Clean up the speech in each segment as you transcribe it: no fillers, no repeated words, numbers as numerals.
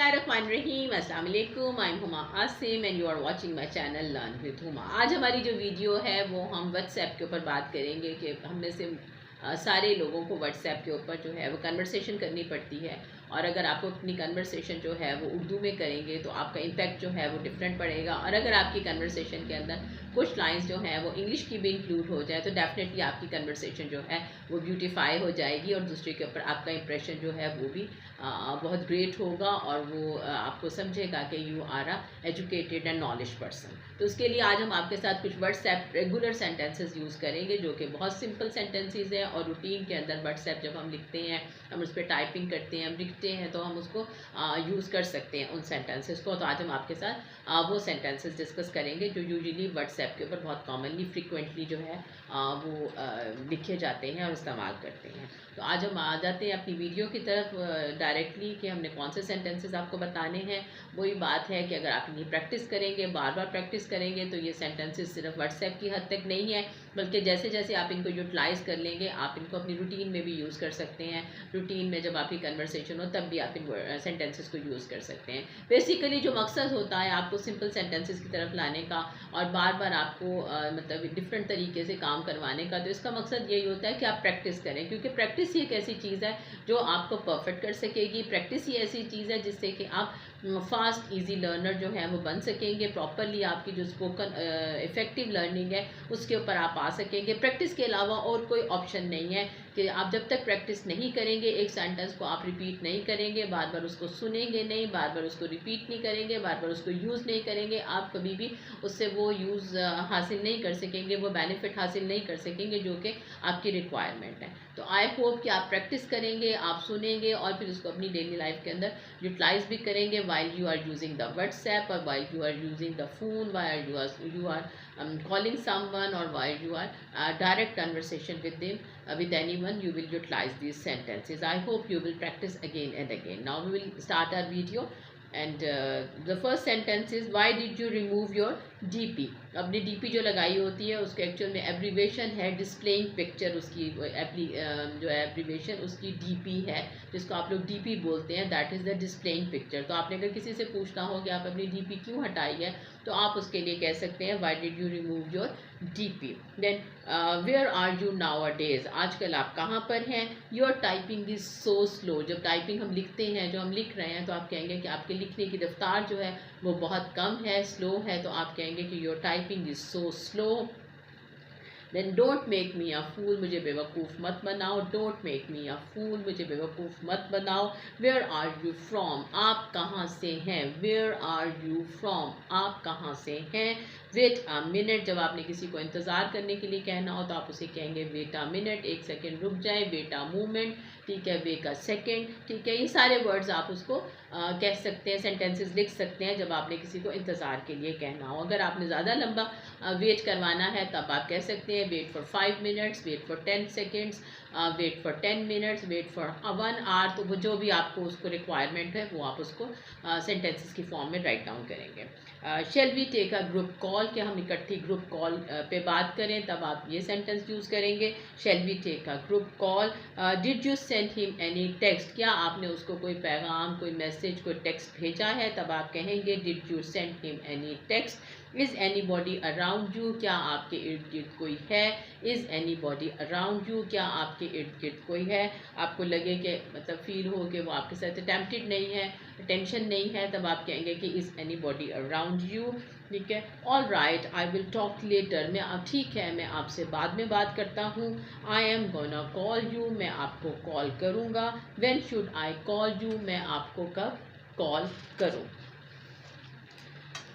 बिस्मिल्लाहिर्रहमानिर्रहीम, अस्सलाम वालेकुम। I am Huma Asim and you are watching my channel learn with Huma. आज हमारी जो वीडियो है वो हम व्हाट्सएप के ऊपर बात करेंगे कि हम में से सारे लोगों को व्हाट्सएप के ऊपर जो है वो कन्वर्सेशन करनी पड़ती है, और अगर आपको अपनी कन्वर्सेशन जो है वो उर्दू में करेंगे तो आपका इम्पैक्ट जो है वो डिफरेंट पड़ेगा, और अगर आपकी कन्वर्सेशन के अंदर कुछ लाइंस जो हैं वो इंग्लिश की भी इंक्लूड हो जाए तो डेफिनेटली आपकी कन्वर्सेशन जो है वो ब्यूटीफाई हो जाएगी और दूसरे के ऊपर आपका इंप्रेशन जो है वो भी बहुत ग्रेट होगा, और वो आपको समझेगा कि you are a educated and knowledge person. तो उसके लिए आज हम आपके साथ कुछ व्हाट्सएप रेगुलर सेंटेंसेस यूज़ करेंगे जो कि बहुत सिंपल सेंटेंसेस हैं, और रूटीन के अंदर व्हाट्सएप जब हम लिखते हैं, हम उस पर टाइपिंग करते हैं, हम लिखते हैं तो हम उसको यूज़ कर सकते हैं उन सेंटेंसेस को। तो आज हम आपके साथ वो सेंटेंसेस डिस्कस करेंगे जो यूजुअली व्हाट्सएप के ऊपर बहुत कॉमनली फ्रिक्वेंटली जो है वो लिखे जाते हैं और इस्तेमाल करते हैं। तो आज हम आ जाते हैं अपनी वीडियो की तरफ डायरेक्टली कि हमने कौन से सेंटेंसेस आपको बताने हैं। वही बात है कि अगर आप इन्हें प्रैक्टिस करेंगे, बार बार प्रैक्टिस करेंगे, तो ये सेंटेंसेस सिर्फ व्हाट्सएप की हद तक नहीं है, बल्कि जैसे जैसे आप इनको यूटिलाइज़ कर लेंगे आप इनको अपनी रूटीन में भी यूज़ कर सकते हैं। रूटीन में जब आपकी कन्वर्सेशन हो तब भी आप इन सेंटेंसेस को यूज़ कर सकते हैं। बेसिकली जो मकसद होता है आपको सिंपल सेंटेंसेस की तरफ लाने का और बार बार आपको मतलब डिफरेंट तरीके से काम करवाने का, तो इसका मकसद यही होता है कि आप प्रैक्टिस करें, क्योंकि प्रैक्टिस ही एक ऐसी चीज़ है जो आपको परफेक्ट कर सकेगी। प्रैक्टिस ही ऐसी चीज़ है जिससे कि आप फास्ट इजी लर्नर जो है वो बन सकेंगे। प्रॉपरली आपकी जो स्पोकन इफ़ेक्टिव लर्निंग है उसके ऊपर आप आ सकेंगे। प्रैक्टिस के अलावा और कोई ऑप्शन नहीं है कि आप जब तक प्रैक्टिस नहीं करेंगे, एक सेंटेंस को आप रिपीट नहीं करेंगे, बार बार उसको सुनेंगे नहीं, बार बार उसको रिपीट नहीं करेंगे, बार बार उसको यूज़ नहीं करेंगे, आप कभी भी उससे वो यूज़ हासिल नहीं कर सकेंगे, वो बेनिफिट हासिल नहीं कर सकेंगे जो कि आपकी रिक्वायरमेंट है। तो आई होप कि आप प्रैक्टिस करेंगे, आप सुनेंगे और फिर उसको अपनी डेली लाइफ के अंदर यूटिलाइज भी करेंगे while you are using the WhatsApp, or while you are using the phone, while you are calling someone, or while you are direct conversation with them, with anyone. You will utilize these sentences. I hope you will practice again and again. Now we will start our video, and the first sentence is, why did you remove your DP? अपनी DP जो लगाई होती है उसके actual में abbreviation है displaying picture, उसकी जो एब्रीवेशन उसकी DP है, जिसको आप लोग DP बोलते हैं, that is the displaying picture. तो आपने अगर किसी से पूछना हो कि आप अपनी DP क्यों हटाई है, तो आप उसके लिए कह सकते हैं why did you remove your DP। Then where are you nowadays? आजकल आप कहाँ पर हैं? Your typing is so slow. जब टाइपिंग हम लिखते हैं, जो हम लिख रहे हैं, तो आप कहेंगे कि आपके लिखने की रफ्तार जो है वो बहुत कम है, स्लो है, तो आप कहेंगे कि your typing is so slow. Then don't make me a fool, मुझे बेवकूफ़ मत बनाओ। Don't make me a fool, मुझे बेवकूफ़ मत बनाओ। Where are you from? आप कहाँ से हैं? Where are you from? आप कहाँ से हैं? वेट अ मिनट, जब आपने किसी को इंतज़ार करने के लिए कहना हो तो आप उसे कहेंगे वेट अ मिनट, एक सेकेंड रुक जाए। वेट अ मोमेंट, ठीक है, वेट अ सेकेंड, ठीक है। ये सारे वर्ड्स आप उसको कह सकते हैं, सेंटेंसेस लिख सकते हैं जब आपने किसी को इंतज़ार के लिए कहना हो। अगर आपने ज़्यादा लंबा वेट करवाना है तब आप कह सकते हैं wait for 5 minutes, wait for 10 seconds, wait for 10 minutes, wait for 1 hour. तो वो जो भी आपको उसको रिक्वायरमेंट है वो आप उसको सेंटेंसेस की फॉर्म में राइट डाउन करेंगे। Shall we take a group call, कि हम इकट्ठी ग्रुप कॉल पे बात करें, तब आप ये सेंटेंस यूज़ करेंगे, shall we take a group call. Did you send him any text? क्या आपने उसको कोई पैगाम, कोई मैसेज, कोई टेक्स्ट भेजा है? तब आप कहेंगे did you send him any text. Is any body around you? क्या आपके इर्द गिर्द कोई है? Is any body around you? क्या आपके इर्द गिर्द कोई है? आपको लगे कि मतलब फील हो कि वो आपके साथ अटेम्प्टेड नहीं है, टेंशन नहीं है, तब आप कहेंगे कि is any body around you, ठीक है। All right, I will talk later, मैं अब ठीक है मैं आपसे बाद में बात करता हूँ। I am gonna call you, मैं आपको कॉल करूँगा। When should I call you? मैं आपको कब कॉल करूँ।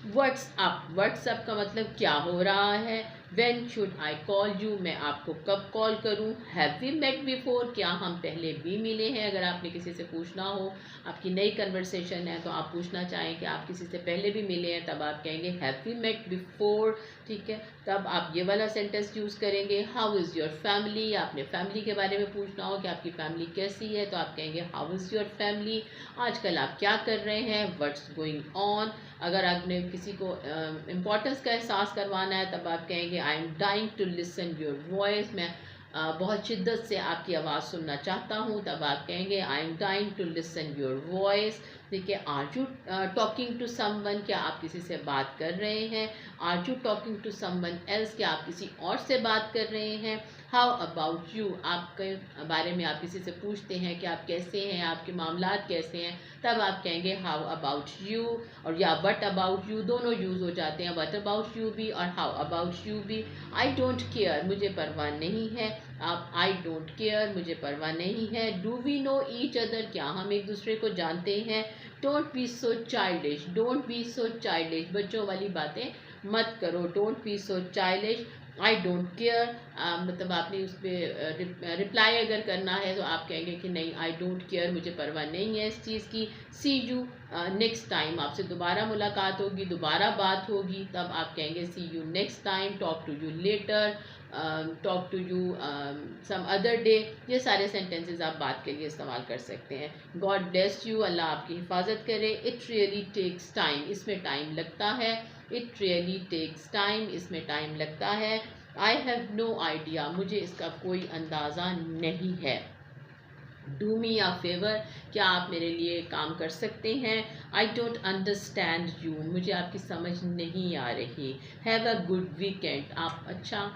व्हाट्सअप, व्हाट्सअप का मतलब क्या हो रहा है। When should I call you? मैं आपको कब कॉल करूँ। Have we met before? क्या हम पहले भी मिले हैं? अगर आपने किसी से पूछना हो, आपकी नई कन्वर्सेशन है तो आप पूछना चाहें कि आप किसी से पहले भी मिले हैं, तब आप कहेंगे हैव वी मेट बिफोर, ठीक है। तब आप ये वाला सेंटेंस यूज़ करेंगे। How is your family? आपने फैमिली के बारे में पूछना हो कि आपकी फैमिली कैसी है, तो आप कहेंगे हाउ इज़ योर फैमिली। आजकल आप क्या कर रहे हैं? What's going on. अगर आपने किसी को इम्पोर्टेंस का एहसास करवाना है तब आप कहेंगे I am dying to listen your voice, मैं बहुत शिद्दत से आपकी आवाज़ सुनना चाहता हूँ, तब आप कहेंगे I am dying to listen your voice. ठीक है, are you talking to someone, क्या आप किसी से बात कर रहे हैं। Are you talking to someone else, क्या आप किसी और से बात कर रहे हैं। हाउ अबाउट यू, आपके बारे में आप किसी से पूछते हैं कि आप कैसे हैं, आपके मामलात कैसे हैं, तब आप कहेंगे हाउ अबाउट यू। और या व्हाट अबाउट यू, दोनों यूज़ हो जाते हैं, व्हाट अबाउट यू भी और हाउ अबाउट यू भी। आई डोंट केयर, मुझे परवाह नहीं है। आप आई डोंट केयर, मुझे परवाह नहीं है। Do we know each other, क्या हम एक दूसरे को जानते हैं। Don't be so childish, don't be so childish, बच्चों वाली बातें मत करो। Don't be so childish. I don't care, मतलब आपने उस पर रिप्लाई अगर करना है तो आप कहेंगे कि नहीं, आई डोंट केयर, मुझे परवाह नहीं है इस चीज़ की। सी यू नेक्स्ट टाइम, आपसे दोबारा मुलाकात होगी, दोबारा बात होगी, तब आप कहेंगे see you next time. Talk to you later, talk to you some other day. ये सारे सेंटेंसेस आप बात के लिए इस्तेमाल कर सकते हैं। गॉड ब्लेस यू, अल्लाह आपकी हिफाजत करे। इट रियली टेक्स टाइम, इसमें टाइम लगता है। इट रियली टेक्स टाइम, इसमें टाइम लगता है। आई हैव नो आइडिया, मुझे इसका कोई अंदाज़ा नहीं है। डू मी अ फेवर, क्या आप मेरे लिए काम कर सकते हैं। आई डोंट अंडरस्टैंड यू, मुझे आपकी समझ नहीं आ रही। हैव अ गुड वीकेंड, आप अच्छा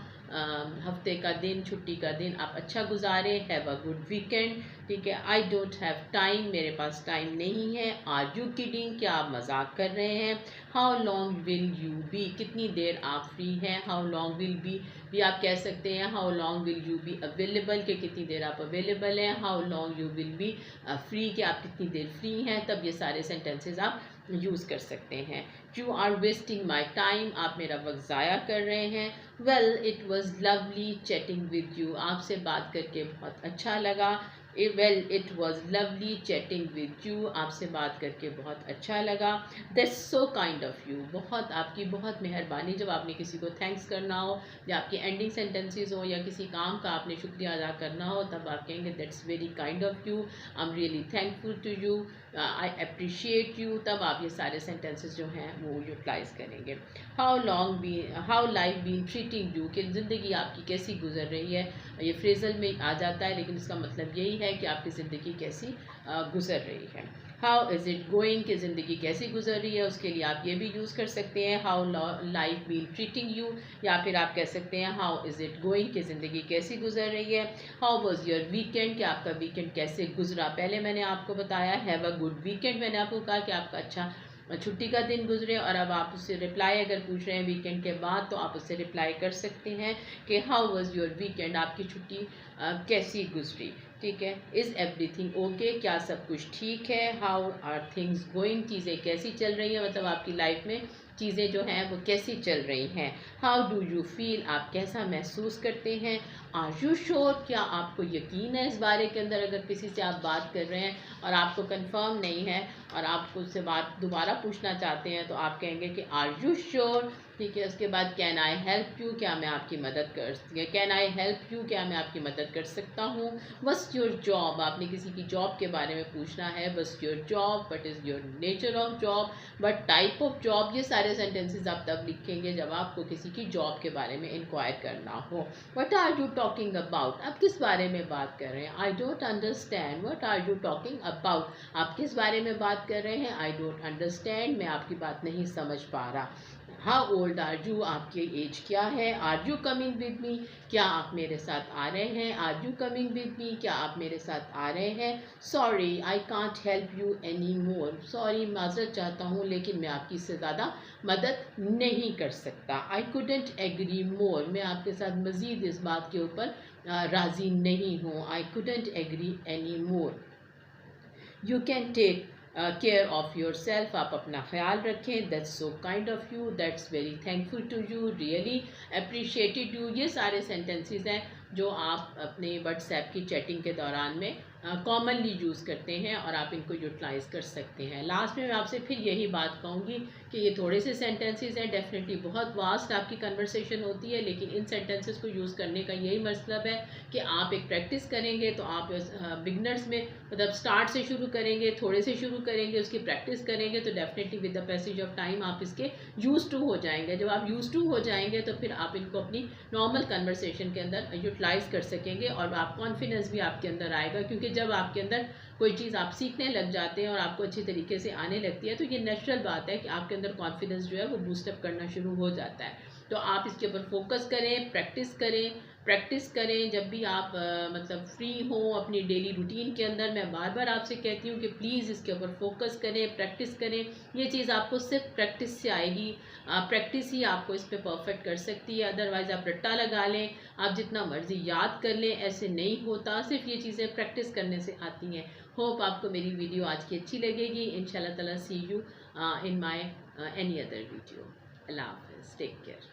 हफ्ते का दिन, छुट्टी का दिन आप अच्छा गुजारे। Have a good weekend. ठीक है, आई डोंट हैव टाइम, मेरे पास टाइम नहीं है। आर यू किडिंग, क्या आप मजाक कर रहे हैं। How long will you be, कितनी देर आप फ्री हैं। हाउ लॉन्ग विल बी भी आप कह सकते हैं। How long will you be available, के कितनी देर आप अवेलेबल हैं। How long you will be free, के आप कितनी देर फ्री हैं। तब ये सारे सेंटेंसेस आप यूज़ कर सकते हैं। You are wasting my time, आप मेरा वक्त ज़ाया कर रहे हैं। Well it was lovely chatting with you, आपसे बात करके बहुत अच्छा लगा। Well it was lovely chatting with you, आपसे बात करके बहुत अच्छा लगा। That's so kind of you, बहुत आपकी बहुत मेहरबानी। जब आपने किसी को थैंक्स करना हो, या आपके एंडिंग सेंटेंसेस हो, या किसी काम का आपने शुक्रिया अदा करना हो, तब आप कहेंगे that's very kind of you, I am really thankful to you, I appreciate you. तब आप ये सारे सेंटेंसेस जो हैं वो यूटिलाइज़ करेंगे। How life been treating you, कि ज़िंदगी आपकी कैसी गुजर रही है। ये फ्रेजल में आ जाता है, लेकिन इसका मतलब यही है कि आपकी ज़िंदगी कैसी गुजर रही है। हाउ इज़ इट गोइंग, कि ज़िंदगी कैसी गुजर रही है, उसके लिए आप ये भी यूज़ कर सकते हैं। How life been treating you, या फिर आप कह सकते हैं हाउ इज़ इट गोइंग, कि ज़िंदगी कैसी गुजर रही है। हाउ वॉज योर वीकेंड, कि आपका वीकेंड कैसे गुजरा। पहले मैंने आपको बताया हैव अ गुड वीकेंड, मैंने आपको कहा कि आपका अच्छा छुट्टी का दिन गुजरे। और अब आप उससे रिप्लाई अगर पूछ रहे हैं वीकेंड के बाद, तो आप उससे रिप्लाई कर सकते हैं कि हाउ वाज योर वीकेंड, आपकी छुट्टी कैसी गुजरी। ठीक है, इज़ एवरीथिंग ओके, क्या सब कुछ ठीक है। हाउ आर थिंग्स गोइंग, चीज़ें कैसी चल रही हैं, मतलब आपकी लाइफ में चीज़ें जो हैं वो कैसी चल रही हैं। हाउ डू यू फील, आप कैसा महसूस करते हैं। आर यू श्योर, क्या आपको यकीन है इस बारे के अंदर। अगर किसी से आप बात कर रहे हैं और आपको कंफर्म नहीं है और आपको उससे बात दोबारा पूछना चाहते हैं, तो आप कहेंगे कि आर यू श्योर। ठीक है, उसके बाद कैन आई हेल्प यू, क्या मैं आपकी मदद कर कैन आई हेल्प यू, क्या मैं आपकी मदद कर सकता हूँ। व्हाट्स योर जॉब, आपने किसी की जॉब के बारे में पूछना है। What's your job, what is your nature of job, what type of job. ये सारे सेंटेंसेस आप तब लिखेंगे जब आपको किसी की जॉब के बारे में इंक्वायर करना हो। What are you talking about, आप किस बारे में बात कर रहे हैं। I don't understand, what are you talking about, आप किस बारे में बात कर रहे हैं। आई डोंट अंडरस्टैंड, मैं आपकी बात नहीं समझ पा रहा। हाउ ओल्ड आर यू, आपकी एज क्या है। Are you coming with me, क्या आप मेरे साथ आ रहे हैं। Are you coming with me, क्या आप मेरे साथ आ रहे हैं। Sorry I can't help you any more, sorry माजरत चाहता हूँ लेकिन मैं आपकी इससे ज़्यादा मदद नहीं कर सकता। आई कुडेंट एग्री मोर, मैं आपके साथ मज़ीद इस बात के ऊपर राज़ी नहीं हूँ। I couldn't agree any more. You can take care of yourself, आप अपना ख्याल रखें। That's so kind of you, that's very thankful to you, really appreciated you. ये सारे सेंटेंसेस हैं जो आप अपने व्हाट्सएप की चैटिंग के दौरान में कॉमनली यूज़ करते हैं और आप इनको यूटिलाइज़ कर सकते हैं। लास्ट में मैं आपसे फिर यही बात कहूँगी कि ये थोड़े से सेंटेंसेस हैं, डेफिनेटली बहुत वास्ट आपकी कन्वर्सेशन होती है, लेकिन इन सेंटेंसेस को यूज़ करने का यही मतलब है कि आप एक प्रैक्टिस करेंगे तो आप बिगनर्स में मतलब स्टार्ट से शुरू करेंगे, थोड़े से शुरू करेंगे, उसकी प्रैक्टिस करेंगे तो definitely with the passage of time आप इसके यूज़ टू हो जाएंगे। जब आप यूज़ टू हो जाएंगे तो फिर आप इनको अपनी नॉर्मल कन्वर्सेशन के अंदर यूटिलाइज़ कर सकेंगे और आप कॉन्फिडेंस भी आपके अंदर आएगा, क्योंकि जब आपके अंदर कोई चीज़ आप सीखने लग जाते हैं और आपको अच्छी तरीके से आने लगती है तो ये नेचुरल बात है कि आपके अंदर कॉन्फिडेंस जो है वो बूस्टअप करना शुरू हो जाता है। तो आप इसके ऊपर फोकस करें, प्रैक्टिस करें जब भी आप मतलब फ्री हो अपनी डेली रूटीन के अंदर। मैं बार बार आपसे कहती हूँ कि प्लीज़ इसके ऊपर फोकस करें, प्रैक्टिस करें। ये चीज़ आपको सिर्फ प्रैक्टिस से आएगी, प्रैक्टिस ही आपको इस पर परफेक्ट कर सकती है। अदरवाइज़ आप रट्टा लगा लें, आप जितना मर्जी याद कर लें, ऐसे नहीं होता। सिर्फ ये चीज़ें प्रैक्टिस करने से आती हैं। होप आपको मेरी वीडियो आज की अच्छी लगेगी। इंशाल्लाह ताला see you in my any other video. अल्लाह हाफ़िज़, टेक केयर।